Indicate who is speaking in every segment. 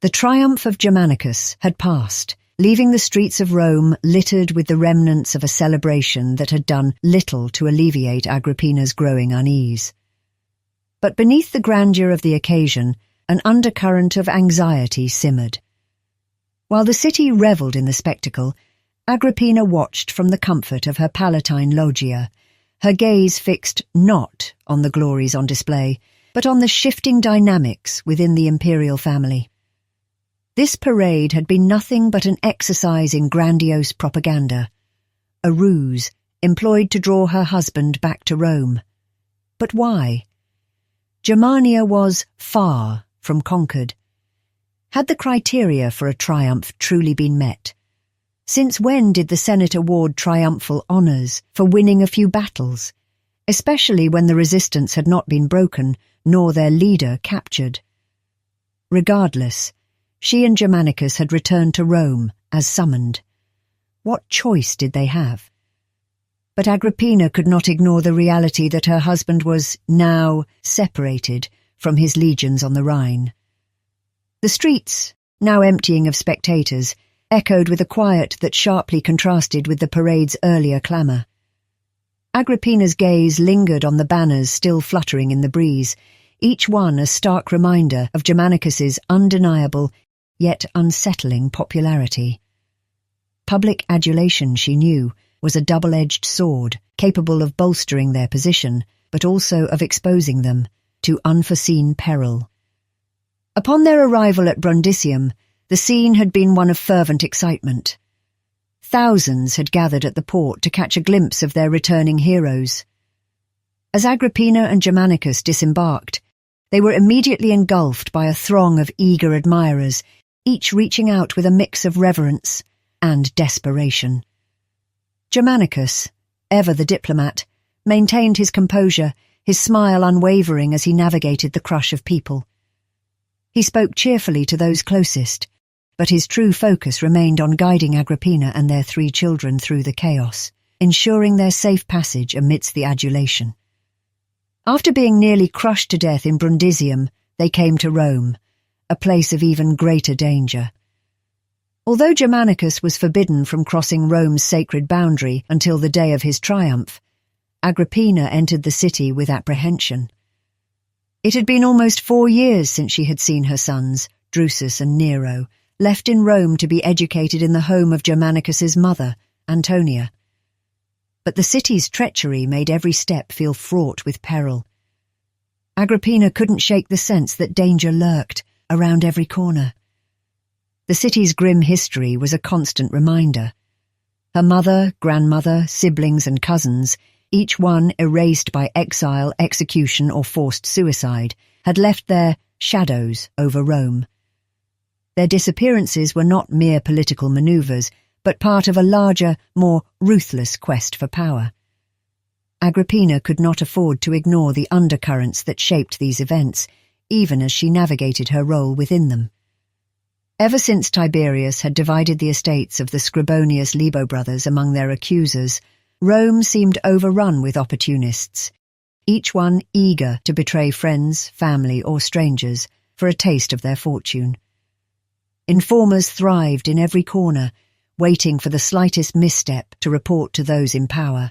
Speaker 1: The triumph of Germanicus had passed, leaving the streets of Rome littered with the remnants of a celebration that had done little to alleviate Agrippina's growing unease. But beneath the grandeur of the occasion, an undercurrent of anxiety simmered. While the city revelled in the spectacle, Agrippina watched from the comfort of her Palatine loggia, her gaze fixed not on the glories on display, but on the shifting dynamics within the imperial family. This parade had been nothing but an exercise in grandiose propaganda, a ruse employed to draw her husband back to Rome. But why? Germania was far from conquered. Had the criteria for a triumph truly been met? Since when did the Senate award triumphal honours for winning a few battles, especially when the resistance had not been broken nor their leader captured? Regardless, she and Germanicus had returned to Rome as summoned. What choice did they have? But Agrippina could not ignore the reality that her husband was now separated from his legions on the Rhine. The streets, now emptying of spectators, echoed with a quiet that sharply contrasted with the parade's earlier clamour. Agrippina's gaze lingered on the banners still fluttering in the breeze, each one a stark reminder of Germanicus's undeniable yet unsettling popularity. Public adulation, she knew, was a double-edged sword, capable of bolstering their position, but also of exposing them to unforeseen peril. Upon their arrival at Brundisium, the scene had been one of fervent excitement. Thousands had gathered at the port to catch a glimpse of their returning heroes. As Agrippina and Germanicus disembarked, they were immediately engulfed by a throng of eager admirers, each reaching out with a mix of reverence and desperation. Germanicus, ever the diplomat, maintained his composure, his smile unwavering as he navigated the crush of people. He spoke cheerfully to those closest, but his true focus remained on guiding Agrippina and their 3 children through the chaos, ensuring their safe passage amidst the adulation. After being nearly crushed to death in Brundisium, they came to Rome, a place of even greater danger. Although Germanicus was forbidden from crossing Rome's sacred boundary until the day of his triumph, Agrippina entered the city with apprehension. It had been almost 4 years since she had seen her sons, Drusus and Nero, left in Rome to be educated in the home of Germanicus's mother, Antonia. But the city's treachery made every step feel fraught with peril. Agrippina couldn't shake the sense that danger lurked around every corner. The city's grim history was a constant reminder. Her mother, grandmother, siblings and cousins, each one erased by exile, execution or forced suicide, had left their shadows over Rome. Their disappearances were not mere political manoeuvres, but part of a larger, more ruthless quest for power. Agrippina could not afford to ignore the undercurrents that shaped these events, even as she navigated her role within them. Ever since Tiberius had divided the estates of the Scribonius Libo brothers among their accusers, Rome seemed overrun with opportunists, each one eager to betray friends, family or strangers for a taste of their fortune. Informers thrived in every corner, waiting for the slightest misstep to report to those in power.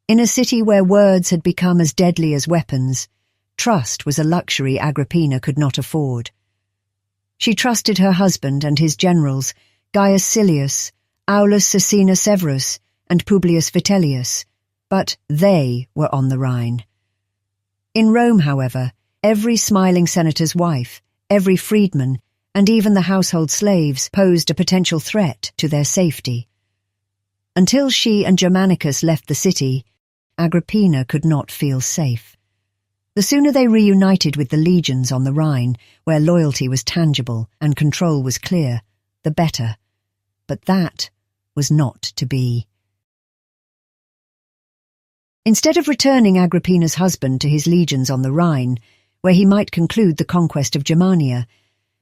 Speaker 1: In a city where words had become as deadly as weapons, trust was a luxury Agrippina could not afford. She trusted her husband and his generals, Gaius Silius, Aulus Cecina Severus, and Publius Vitellius, but they were on the Rhine. In Rome, however, every smiling senator's wife, every freedman, and even the household slaves posed a potential threat to their safety. Until she and Germanicus left the city, Agrippina could not feel safe. The sooner they reunited with the legions on the Rhine, where loyalty was tangible and control was clear, the better. But that was not to be. Instead of returning Agrippina's husband to his legions on the Rhine, where he might conclude the conquest of Germania,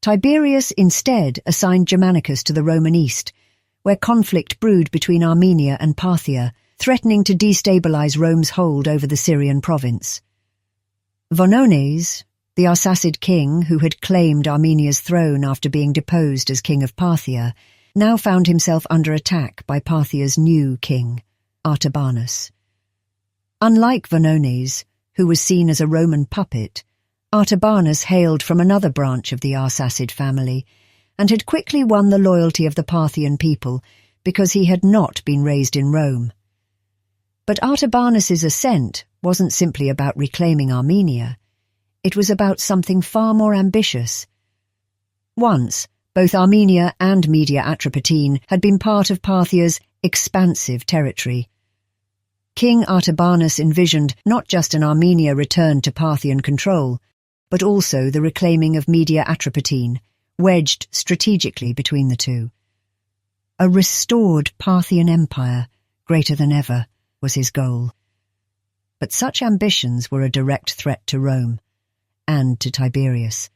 Speaker 1: Tiberius instead assigned Germanicus to the Roman East, where conflict brewed between Armenia and Parthia, threatening to destabilize Rome's hold over the Syrian province. Vonones, The Arsacid king, who had claimed Armenia's throne after being deposed as king of Parthia, now found himself under attack by Parthia's new king, Artabanus. Unlike Vonones, who was seen as a Roman puppet, Artabanus hailed from another branch of the Arsacid family and had quickly won the loyalty of the Parthian people because he had not been raised in Rome. But Artabanus's ascent wasn't simply about reclaiming Armenia. It was about something far more ambitious. Once, both Armenia and Media Atropatene had been part of Parthia's expansive territory. King Artabanus envisioned not just an Armenia returned to Parthian control, but also the reclaiming of Media Atropatene, wedged strategically between the two. A restored Parthian empire, greater than ever, was his goal. But such ambitions were a direct threat to Rome, and to Tiberius.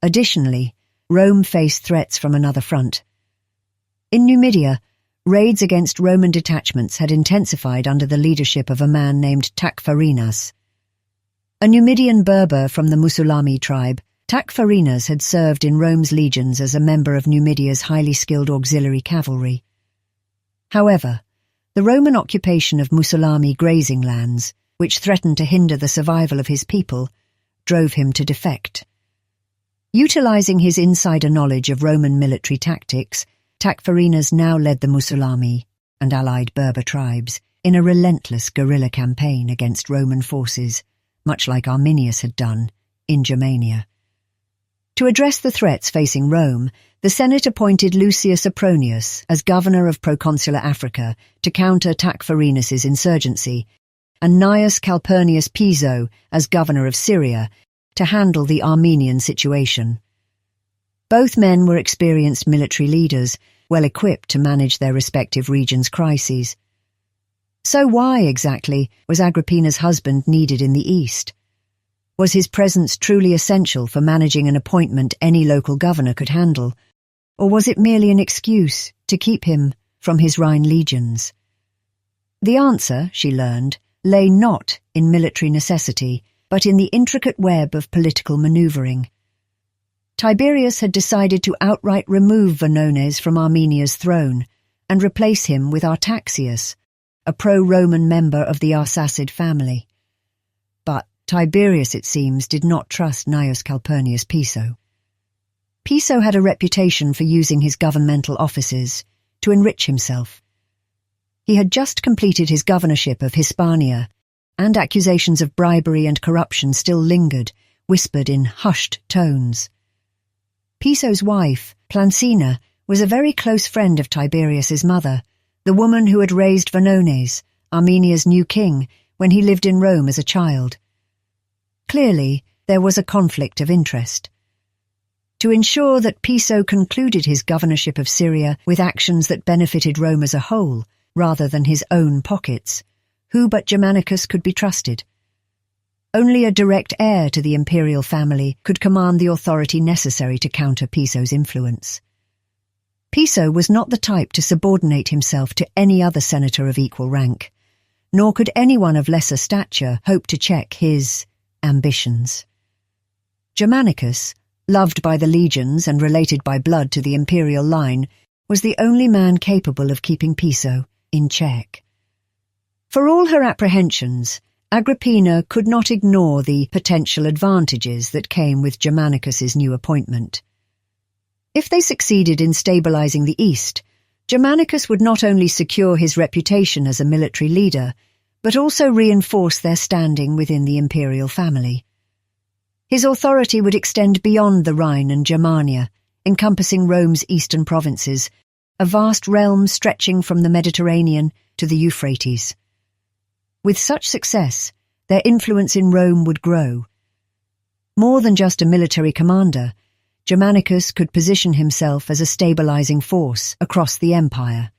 Speaker 1: Additionally, Rome faced threats from another front. In Numidia, raids against Roman detachments had intensified under the leadership of a man named Tacfarinas. A Numidian Berber from the Musulami tribe, Tacfarinas had served in Rome's legions as a member of Numidia's highly skilled auxiliary cavalry. However, the Roman occupation of Musulami grazing lands, which threatened to hinder the survival of his people, drove him to defect. Utilizing his insider knowledge of Roman military tactics, Tacfarinas now led the Musulami and allied Berber tribes in a relentless guerrilla campaign against Roman forces, much like Arminius had done in Germania. To address the threats facing Rome, the Senate appointed Lucius Apronius as governor of proconsular Africa to counter Tacfarinas's insurgency, and Gnaeus Calpurnius Piso as governor of Syria to handle the Armenian situation. Both men were experienced military leaders, well equipped to manage their respective regions' crises. So why, exactly, was Agrippina's husband needed in the East? Was his presence truly essential for managing an appointment any local governor could handle, or was it merely an excuse to keep him from his Rhine legions? The answer, she learned, lay not in military necessity, but in the intricate web of political maneuvering. Tiberius had decided to outright remove Vonones from Armenia's throne and replace him with Artaxius, a pro-Roman member of the Arsacid family. But Tiberius, it seems, did not trust Gnaeus Calpurnius Piso. Piso had a reputation for using his governmental offices to enrich himself. He had just completed his governorship of Hispania, and accusations of bribery and corruption still lingered, whispered in hushed tones. Piso's wife, Plancina, was a very close friend of Tiberius's mother, the woman who had raised Vonones, Armenia's new king, when he lived in Rome as a child. Clearly, there was a conflict of interest. To ensure that Piso concluded his governorship of Syria with actions that benefited Rome as a whole, rather than his own pockets, who but Germanicus could be trusted? Only a direct heir to the imperial family could command the authority necessary to counter Piso's influence. Piso was not the type to subordinate himself to any other senator of equal rank, nor could anyone of lesser stature hope to check his ambitions. Germanicus, loved by the legions and related by blood to the imperial line, was the only man capable of keeping Piso in check. For all her apprehensions, Agrippina could not ignore the potential advantages that came with Germanicus's new appointment. If they succeeded in stabilizing the East, Germanicus would not only secure his reputation as a military leader, but also reinforce their standing within the imperial family. His authority would extend beyond the Rhine and Germania, encompassing Rome's eastern provinces, a vast realm stretching from the Mediterranean to the Euphrates. With such success, their influence in Rome would grow. More than just a military commander, Germanicus could position himself as a stabilizing force across the empire.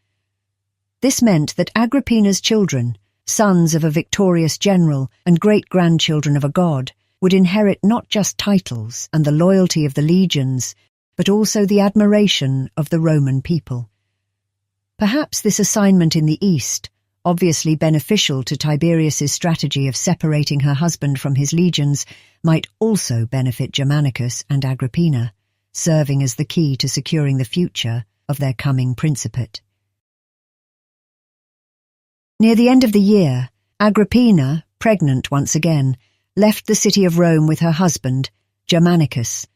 Speaker 1: This meant that Agrippina's children, sons of a victorious general and great-grandchildren of a god, would inherit not just titles and the loyalty of the legions, but also the admiration of the Roman people. Perhaps this assignment in the East, obviously beneficial to Tiberius's strategy of separating her husband from his legions, might also benefit Germanicus and Agrippina, serving as the key to securing the future of their coming principate. Near the end of the year, Agrippina, pregnant once again, left the city of Rome with her husband, Germanicus.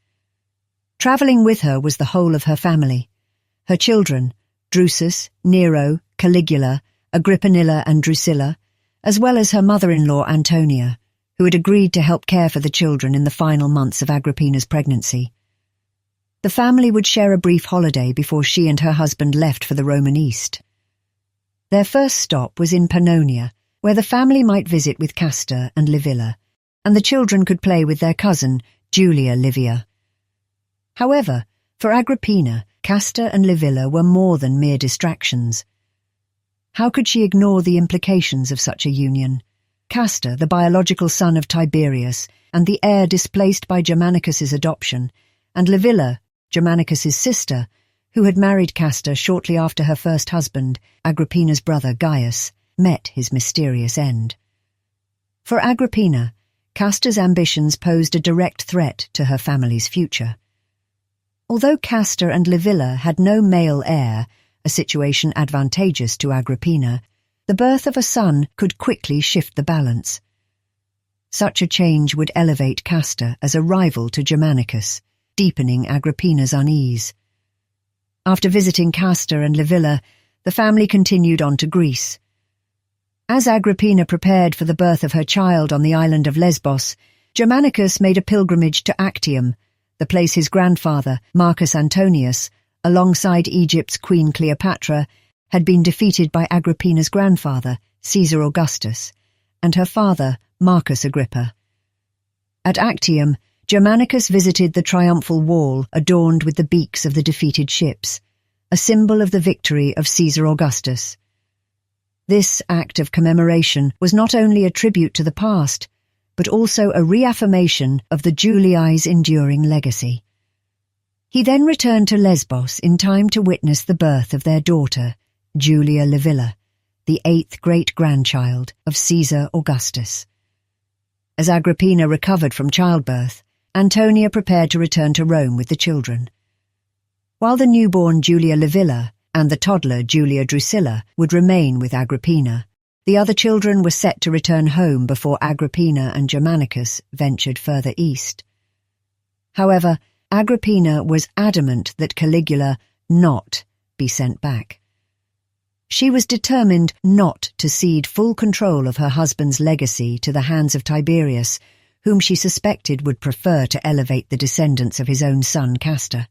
Speaker 1: Travelling with her was the whole of her family. Her children, Drusus, Nero, Caligula, Agrippina and Drusilla, as well as her mother-in-law Antonia, who had agreed to help care for the children in the final months of Agrippina's pregnancy. The family would share a brief holiday before she and her husband left for the Roman East. Their first stop was in Pannonia, where the family might visit with Castor and Livilla, and the children could play with their cousin, Julia Livia. However, for Agrippina, Castor and Livilla were more than mere distractions. How could she ignore the implications of such a union? Castor, the biological son of Tiberius, and the heir displaced by Germanicus's adoption, and Livilla, Germanicus's sister, who had married Castor shortly after her first husband, Agrippina's brother Gnaeus, met his mysterious end. For Agrippina, Castor's ambitions posed a direct threat to her family's future. Although Castor and Livilla had no male heir, a situation advantageous to Agrippina, the birth of a son could quickly shift the balance. Such a change would elevate Castor as a rival to Germanicus, deepening Agrippina's unease. After visiting Castor and Livilla, the family continued on to Greece. As Agrippina prepared for the birth of her child on the island of Lesbos, Germanicus made a pilgrimage to Actium, the place his grandfather, Marcus Antonius, alongside Egypt's Queen Cleopatra, had been defeated by Agrippina's grandfather, Caesar Augustus, and her father, Marcus Agrippa. At Actium, Germanicus visited the triumphal wall adorned with the beaks of the defeated ships, a symbol of the victory of Caesar Augustus. This act of commemoration was not only a tribute to the past, but also a reaffirmation of the Julii's enduring legacy. He then returned to Lesbos in time to witness the birth of their daughter, Julia Livilla, the 8th great-grandchild of Caesar Augustus. As Agrippina recovered from childbirth, Antonia prepared to return to Rome with the children. While the newborn Julia Livilla and the toddler Julia Drusilla would remain with Agrippina, the other children were set to return home before Agrippina and Germanicus ventured further east. However, Agrippina was adamant that Caligula not be sent back. She was determined not to cede full control of her husband's legacy to the hands of Tiberius, whom she suspected would prefer to elevate the descendants of his own son Castor.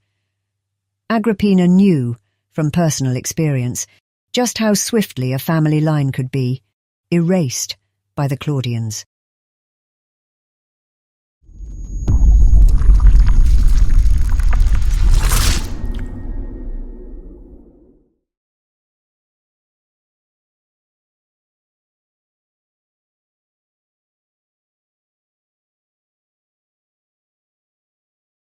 Speaker 1: Agrippina knew, from personal experience, just how swiftly a family line could be erased by the Claudians.